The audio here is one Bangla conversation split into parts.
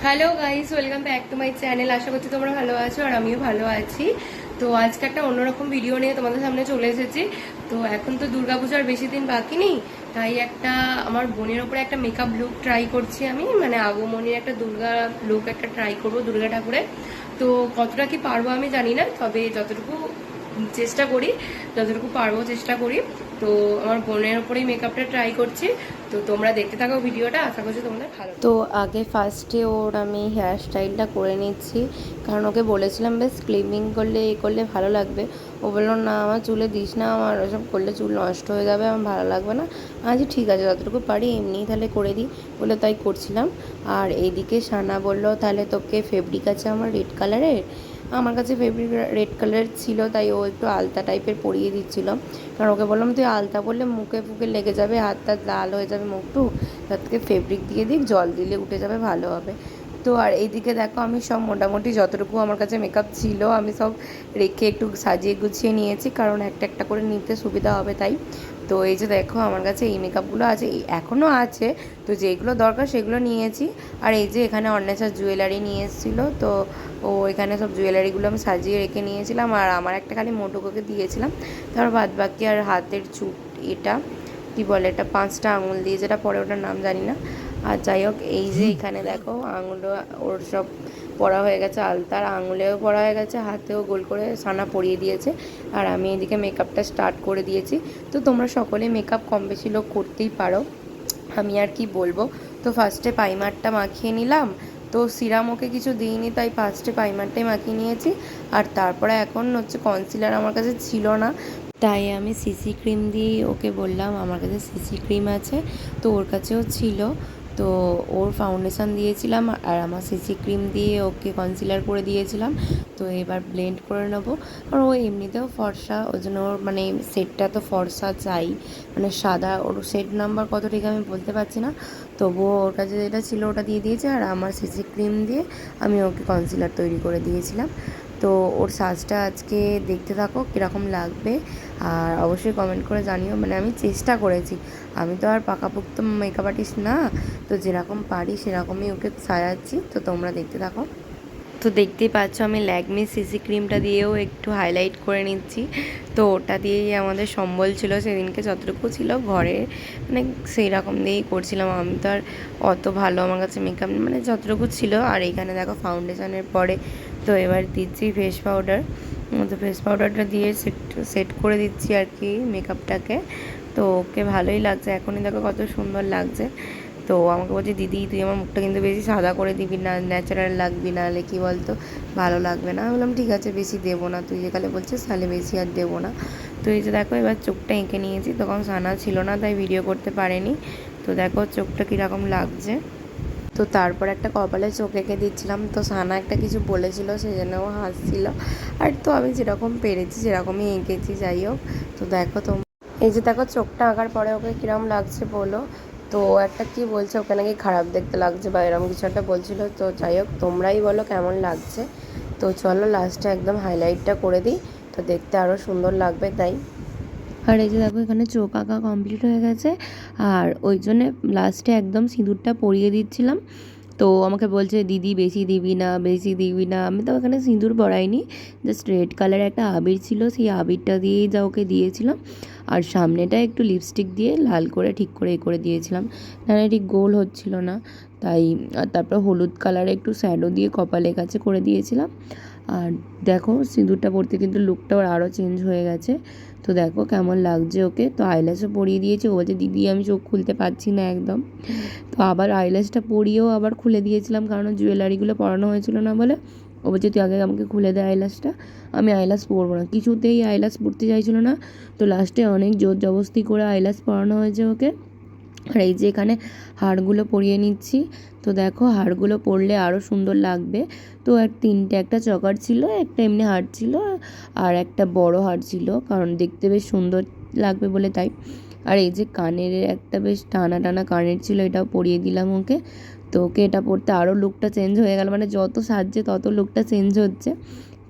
Hello guys, welcome back to my channel. আশা করছি তোমরা ভালো আছো আর আমিও ভালো আছি। তো আজকে একটা অন্যরকম ভিডিও নিয়ে তোমাদের সামনে চলে এসেছি। তো এখন তো দুর্গাপূজার বেশি দিন বাকি নেই, তাই একটা আমার বোনের ওপরে একটা মেকআপ লুক ট্রাই করছি আমি, মানে আগমনীর একটা দুর্গা লুক একটা ট্রাই করবো দুর্গা ঠাকুরের। তো কতটা কি পারবো আমি জানি না, তবে যতটুকু চেষ্টা করি, যতটুকু পারবো চেষ্টা করি। তো আমার বোনের ওপরেই মেকআপটা ট্রাই করছি। তো তোমরা দেখতে থাকো ভিডিওটা, আশা করছি তোমাদের ভালো। তো আগে ফার্স্টে ওর আমি হেয়ার স্টাইলটা করে নিচ্ছি, কারণ ওকে বলেছিলাম বেশ ক্লিপিং করলে করলে ভালো লাগবে। ও বললো না আমার চুলে দিস না, আমার ওসব করলে চুল নষ্ট হয়ে যাবে, আমার ভালো লাগবে না। আচ্ছা ঠিক আছে, যতটুকু পারি এমনিই তাহলে করে দিই বলে তাই করছিলাম। আর এইদিকে সানা বললো তাহলে তোকে ফেব্রিক আছে আমার রেড কালারের, আমার কাছে ফেব্রিক রেড কালার ছিল, তাই ও একটু আলতা টাইপের পরিয়ে দিচ্ছিল। কারণ ওকে বললাম তুই আলতা পরলে মুখে ফুকে লেগে যাবে, হাত টাত লাল হয়ে যাবে মুখটু, তার থেকে ফেব্রিক দিয়ে দিক, জল দিলে উঠে যাবে, ভালো হবে। তো আর এইদিকে দেখো আমি সব মোটামুটি যতটুকু আমার কাছে মেকআপ ছিল আমি সব রেখে একটু সাজিয়ে গুছিয়ে নিয়েছি, কারণ একটা একটা করে নিতে সুবিধা হবে তাই। তো এই যে দেখো আমার কাছে এই মেকআপগুলো আছে, এখনও আছে, তো যেগুলো দরকার সেগুলো নিয়েছি। আর এই যে এখানে অন্বেষা জুয়েলারি নিয়ে এসেছিলো, তো ও এখানে সব জুয়েলারিগুলো আমি সাজিয়ে রেখে নিয়েছিলাম, আর আমার একটা খালি মোটুকোকে দিয়েছিলাম। তারপর বাদ বাকি আর হাতের চুট, এটা কি বলে, এটা 5টা আঙুল দিয়ে যেটা পরে, ওটার নাম জানি না। আর যাই হোক, এই যে এখানে দেখো আঙুলও ওর সব পরা হয়ে গেছে, আলতার আঙুলেও পরা হয়ে গেছে, হাতেও গোল করে সানা পরিয়ে দিয়েছে। আর আমি এদিকে মেকআপটা স্টার্ট করে দিয়েছি। তো তোমরা সকলে মেকআপ কম বেশি লোক করতেই পারো, আমি আর কি বলবো। তো ফার্স্টে প্রাইমারটা মাখিয়ে নিলাম, তো সিরাম ওকে কিছু দিইনি, তাই ফার্স্টে প্রাইমারটাই মাখিয়ে নিয়েছি। আর তারপরে এখন হচ্ছে কনসিলার আমার কাছে ছিল না, তাই আমি সিসি ক্রিম দিয়ে ওকে বললাম আমার কাছে সিসি ক্রিম আছে, তো ওর কাছেও ছিল। তো ওর ফাউন্ডেশান দিয়েছিলাম আর আমার সিসি ক্রিম দিয়ে ওকে কনসিলার করে দিয়েছিলাম। তো এবার ব্লেন্ড করে নেবো, কারণ ও এমনিতেও ফর্সা, ওই জন্য ওর মানে সেটটা তো ফর্সা চাই, মানে সাদা। ওর সেট নাম্বার কত ঠিক আমি বলতে পারছি না, তবুও ওর কাছে যেটা ছিল ওটা দিয়ে দিয়েছে, আর আমার সিসি ক্রিম দিয়ে আমি ওকে কনসিলার তৈরি করে দিয়েছিলাম। তো ওর সাজটা আজকে দেখতে থাকো কীরকম লাগবে, আর অবশ্যই কমেন্ট করে জানিও। মানে আমি চেষ্টা করেছি, আমি তো আর পাকাপোক্ত মেকআপ আর্টিস্ট না, তো যেরকম পারি সেরকমই ওকে সাজাচ্ছি। তো তোমরা দেখতে থাকো। তো দেখতেই পাচ্ছ আমি ল্যাকমি সিসি ক্রিমটা দিয়েও একটু হাইলাইট করে নিচ্ছি। তো ওটা দিয়েই আমাদের সম্বল ছিল সেদিনকে, যতটুকু ছিল ঘরে, মানে সেই রকম দিয়েই করছিলাম। আমি তো আর অত ভালো আমার কাছে মেকআপ, মানে যতটুকু ছিল। আর এইখানে দেখো ফাউন্ডেশনের পরে তো এবার দিচ্ছি ফেস পাউডার। তো ফেস পাউডারটা দিয়ে সেট করে দিচ্ছি আর কি মেকআপটাকে। তো ওকে ভালোই লাগছে, এখনই দেখো কত সুন্দর লাগছে। তো আমাকে বলছে দিদি তুই আমার মুখটা কিন্তু বেশি সাদা করে দিবি না, ন্যাচারাল লাগবি, না হলে কী বলতো ভালো লাগবে না। আমি বললাম ঠিক আছে বেশি দেবো না, তুই যেখানে বলছিস তাহলে বেশি আর দেবো না। তো এই যে দেখো এবার চোখটা এঁকে নিয়েছি, তখন সানা ছিল না তাই ভিডিও করতে পারেনি। তো দেখো চোখটা কীরকম লাগছে। তো তারপর একটা কপালে চোখ এঁকে দিচ্ছিলাম, তো সানা একটা কিছু বলেছিল সেই জন্য ও হাসছিল। আর তো আমি যেরকম পেরেছি সেরকমই এঁকেছি, যাই হোক। তো দেখো এই যে দেখো চোখটা আঁকার পরে ওকে কীরকম লাগছে বলো। তো একটা কি বলছে, ওকে নাকি খারাপ দেখতে লাগছে বা এরকম কিছু একটা বলছিল। তো যাই হোক তোমরাই বলো কেমন লাগছে। তো চলো লাস্টে একদম হাইলাইটটা করে দিই, তো দেখতে আরও সুন্দর লাগবে তাই। আর এই যে দেখো এখানে চোখ আঁকা কমপ্লিট হয়ে গেছে, আর ওই জন্যে লাস্টে একদম সিঁদুরটা পরিয়ে দিচ্ছিলাম। তো আমাকে বলছে দিদি বেশি দিবি না, বেশি দিবি না। আমি তো এখানে সিঁদুর পরাইনি, জাস্ট রেড কালারের একটা আবির ছিল, সেই আবিরটা দিয়েই যা ওকে দিয়েছিলাম। আর সামনেটা একটু লিপস্টিক দিয়ে লাল করে ঠিক করে করে দিয়েছিলাম, নাহলে ঠিক গোল হচ্ছিল না তাই। আর তারপর হলুদ কালারে একটু শ্যাডো দিয়ে কপালের কাছে করে দিয়েছিলাম। আর দেখো সিঁদুরটা পরতে কিন্তু লুকটা ওর আরও চেঞ্জ হয়ে গেছে। তো দেখো কেমন লাগছে ওকে। তো আইল্যাশও পরিয়ে দিয়েছি, ও বলছে দিদি আমি চোখ খুলতে পারছি না একদম। তো আবার আইল্যাশটা পরিয়েও আবার খুলে দিয়েছিলাম, কারণ জুয়েলারিগুলো পরানো হয়েছিল না বলে। ও বলছে তুই আগে আমাকে খুলে দে আইল্যাশটা, আমি আইল্যাশ পরবো না। কিছুতেই আইল্যাশ পরতে চাইছিল না, তো লাস্টে অনেক জোর জবস্তি করে আইল্যাশ পরানো হয়েছে ওকে। আর এই যে এখানে হাড়গুলো পরিয়ে নিচ্ছি। তো দেখো হাড়গুলো পরলে আরও সুন্দর লাগবে। তো তিনটে, একটা চকার ছিল, একটা এমনি হাড় ছিল, আর একটা বড় হাড় ছিল, কারণ দেখতে বেশ সুন্দর লাগবে বলে তাই। আর এই যে কানের একটা বেশ টানা টানা কানের ছিল, এটাও পরিয়ে দিলাম ওকে। তো ওকে এটা পরতে আরও লুকটা চেঞ্জ হয়ে গেল, মানে যত সাজছে তত লুকটা চেঞ্জ হচ্ছে।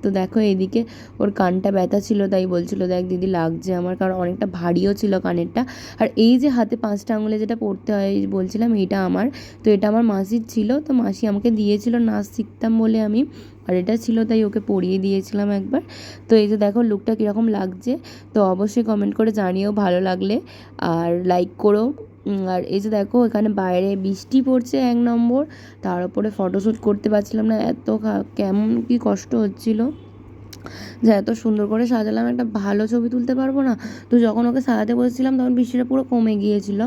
তো দেখো এইদিকে ওর কানটা ব্যথা ছিল, তাই বলছিল দেখ দিদি লাগছে আমার, কারণ অনেকটা ভারীও ছিল কানেরটা। আর এই যে হাতে 5টা আঙুলে যেটা পরতে হয় বলছিলাম, এইটা আমার, তো এটা আমার মাসির ছিল, তো মাসি আমাকে দিয়েছিল নাচ শিখতাম বলে আমি, আর এটা ছিল তাই ওকে পরিয়ে দিয়েছিলাম একবার। তো এই যে দেখো লুকটা কীরকম লাগছে, তো অবশ্যই কমেন্ট করে জানিও ভালো লাগলে, আর লাইক করো। আর এই যে দেখো এখানে বাইরে বৃষ্টি পড়ছে 1 নম্বর, তার উপরে ফটোশ্যুট করতে পারছিলাম না, এত কেমন কি কষ্ট হচ্ছিল যে এত সুন্দর করে সাজালাম, একটা ভালো ছবি তুলতে পারবো না। তো যখন ওকে সাজাতে বসেছিলাম তখন বৃষ্টিটা পুরো কমে গিয়েছিল,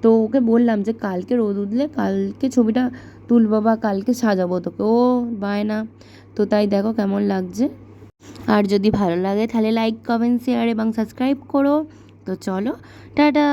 তো ওকে বললাম যে কালকে রোদ উঠলে কালকে ছবিটা তুলবো বা কালকে সাজাবো তোকে, ও বায়না। তো তাই দেখো কেমন লাগছে। আর যদি ভালো লাগে তাহলে লাইক কমেন্ট শেয়ার এবং সাবস্ক্রাইব করো। তো চলো, টাটা।